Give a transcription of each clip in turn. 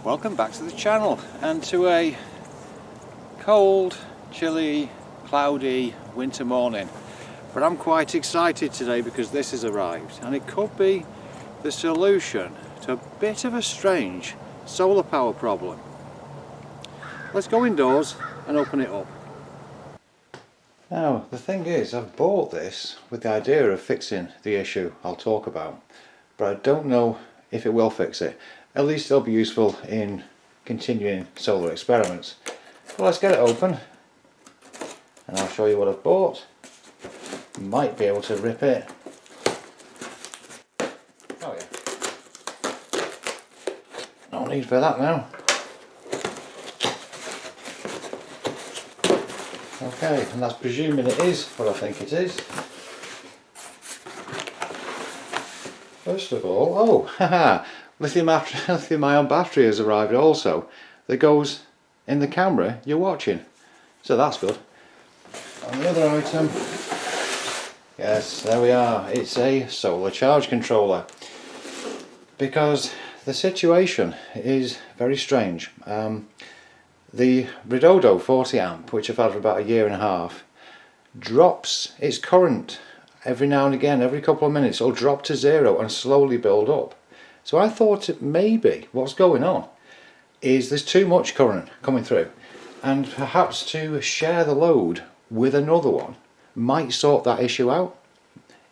Welcome back to the channel and to a cold, chilly, cloudy winter morning. But I'm quite excited today because this has arrived and it could be the solution to a bit of a strange solar power problem. Let's go indoors and open it up. Now the thing is, I've bought this with the idea of fixing the issue I'll talk about, but I don't know if it will fix it. At least it'll be useful in continuing solar experiments. Well, let's get it open and I'll show you what I've bought. Might be able to rip it. Oh yeah. No need for that now. Okay, and that's presuming it is what I think it is. First of all, oh, haha, lithium-ion battery has arrived also. That goes in the camera you're watching. So that's good. And the other item, yes, there we are. It's a solar charge controller. Because the situation is very strange. The Redodo 40 amp, which I've had for about a year and a half, drops its current every now and again. Every couple of minutes it'll drop to zero and slowly build up. So I thought maybe what's going on is there's too much current coming through, and perhaps to share the load with another one might sort that issue out.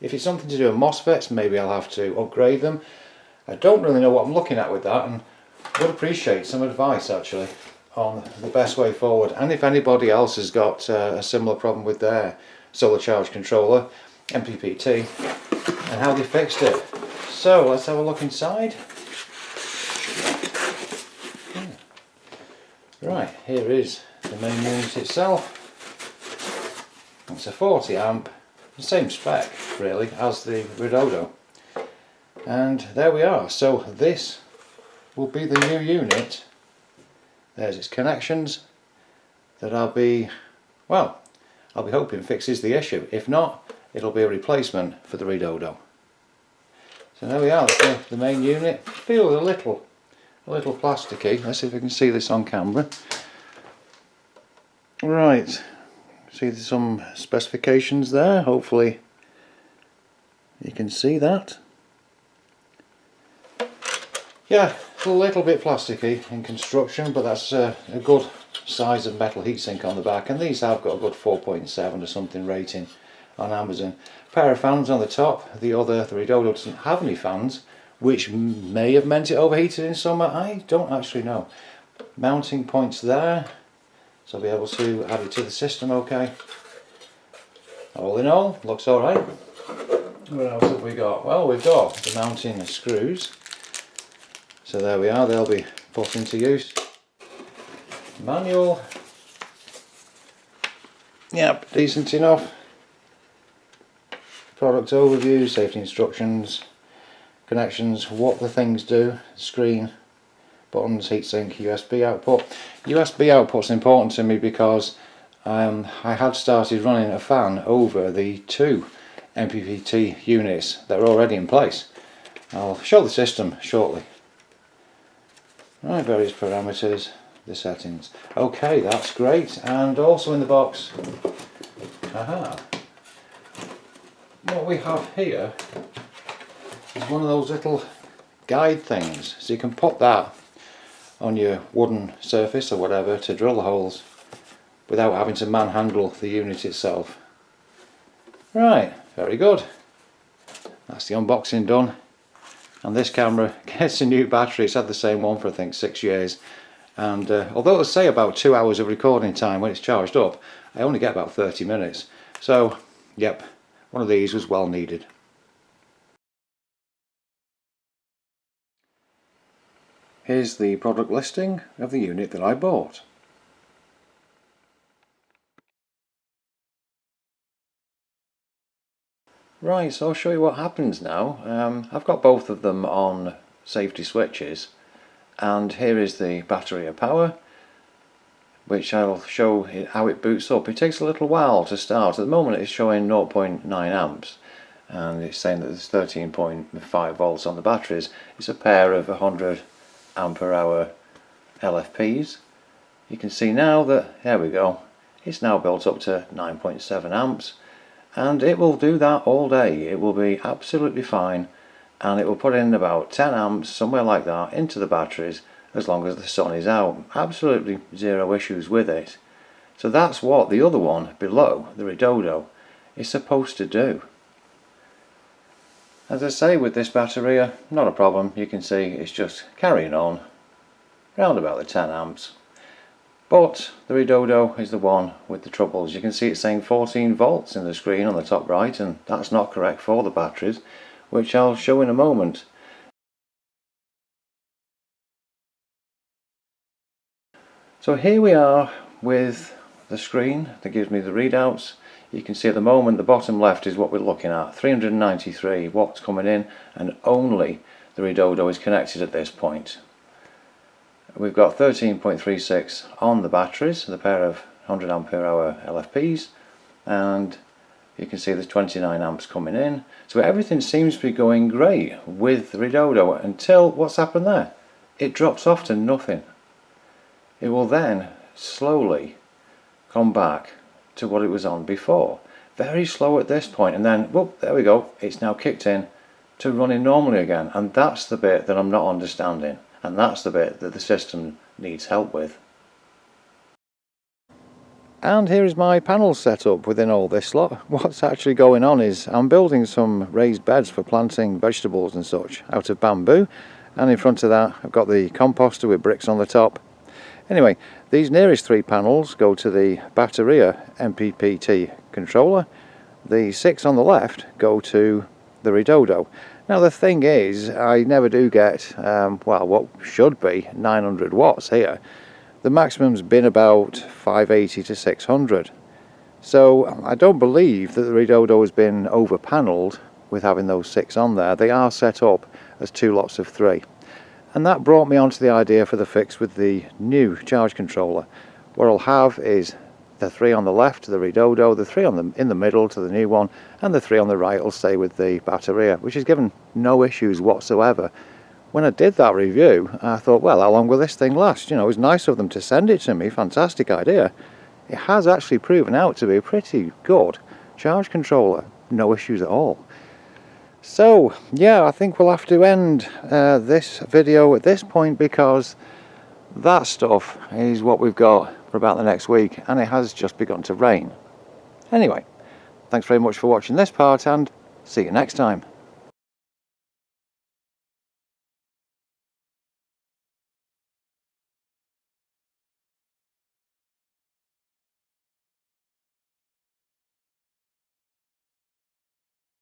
If it's something to do with MOSFETs, maybe I'll have to upgrade them. I don't really know what I'm looking at with that, and would appreciate some advice actually on the best way forward, and if anybody else has got a similar problem with their solar charge controller, MPPT, and how they fixed it. So let's have a look inside. Right, here is the main unit itself. It's a 40 amp, the same spec really as the Redodo. And there we are. So this will be the new unit. There's its connections that I'll be hoping fixes the issue. If not, it'll be a replacement for the Redodo. So there we are, that's the main unit. Feels a little plasticky. Let's see if we can see this on camera. Right, see there's some specifications there. Hopefully you can see that. Yeah, it's a little bit plasticky in construction, but that's a good size of metal heatsink on the back, and these have got a good 4.7 or something rating on Amazon. A pair of fans on the top. The Redodo doesn't have any fans, which may have meant it overheated in summer. I don't actually know. Mounting points there, so I'll be able to add it to the system okay. All in all, looks alright. What else have we got? Well, we've got the mounting screws. So there we are, they'll be put into use. Manual. Yep, decent enough. Product overview, safety instructions, connections, what the things do, screen, buttons, heatsink, USB output. USB output's important to me because I had started running a fan over the two MPPT units that are already in place. I'll show the system shortly. Right, various parameters, the settings. Okay, that's great. And also in the box, what we have here is one of those little guide things. So you can put that on your wooden surface or whatever to drill the holes without having to manhandle the unit itself. Right, very good. That's the unboxing done. And this camera gets a new battery. It's had the same one for I think 6 years, and although it'll say about 2 hours of recording time when it's charged up, I only get about 30 minutes. So yep, one of these was well needed. Here's the product listing of the unit that I bought. Right, so I'll show you what happens now. I've got both of them on safety switches, and here is the battery of power, which I'll show how it boots up. It takes a little while to start. At the moment it's showing 0.9 amps, and it's saying that there's 13.5 volts on the batteries. It's a pair of 100 ampere hour LFPs. You can see now that, there we go, it's now built up to 9.7 amps, and it will do that all day. It will be absolutely fine, and it will put in about 10 amps, somewhere like that, into the batteries as long as the sun is out. Absolutely zero issues with it. So that's what the other one below, the Redodo, is supposed to do. As I say, with this battery, not a problem. You can see it's just carrying on round about the 10 amps. But the Redodo is the one with the troubles. You can see it's saying 14 volts in the screen on the top right, and that's not correct for the batteries, which I'll show in a moment. So here we are with the screen that gives me the readouts. You can see at the moment the bottom left is what we're looking at, 393 watts coming in, and only the Redodo is connected at this point. We've got 13.36 on the batteries, the pair of 100 ampere hour LFPs, and you can see there's 29 amps coming in. So everything seems to be going great with the Redodo until what's happened there? It drops off to nothing. It will then slowly come back to what it was on before. Very slow at this point, and then, whoop, there we go, it's now kicked in to running normally again, and that's the bit that I'm not understanding. And that's the bit that the system needs help with. And here is my panel setup within all this lot. What's actually going on is I'm building some raised beds for planting vegetables and such out of bamboo, and in front of that I've got the composter with bricks on the top. Anyway, these nearest three panels go to the Batteria MPPT controller. The 6 on the left go to the Redodo. Now the thing is, I never do get, well, what should be 900 watts here. The maximum's been about 580 to 600. So I don't believe that the Redodo has been over panelled with having those 6 on there. They are set up as 2 lots of 3. And that brought me onto the idea for the fix with the new charge controller. What I'll have is the 3 on the left to the Redodo, the 3 in the middle to the new one, and the 3 on the right will stay with the Batteria, which has given no issues whatsoever. When I did that review, I thought, well, how long will this thing last? You know, it was nice of them to send it to me, fantastic idea. It has actually proven out to be a pretty good charge controller, no issues at all. So, yeah, I think we'll have to end this video at this point, because that stuff is what we've got for about the next week, and it has just begun to rain. Anyway, thanks very much for watching this part, and see you next time.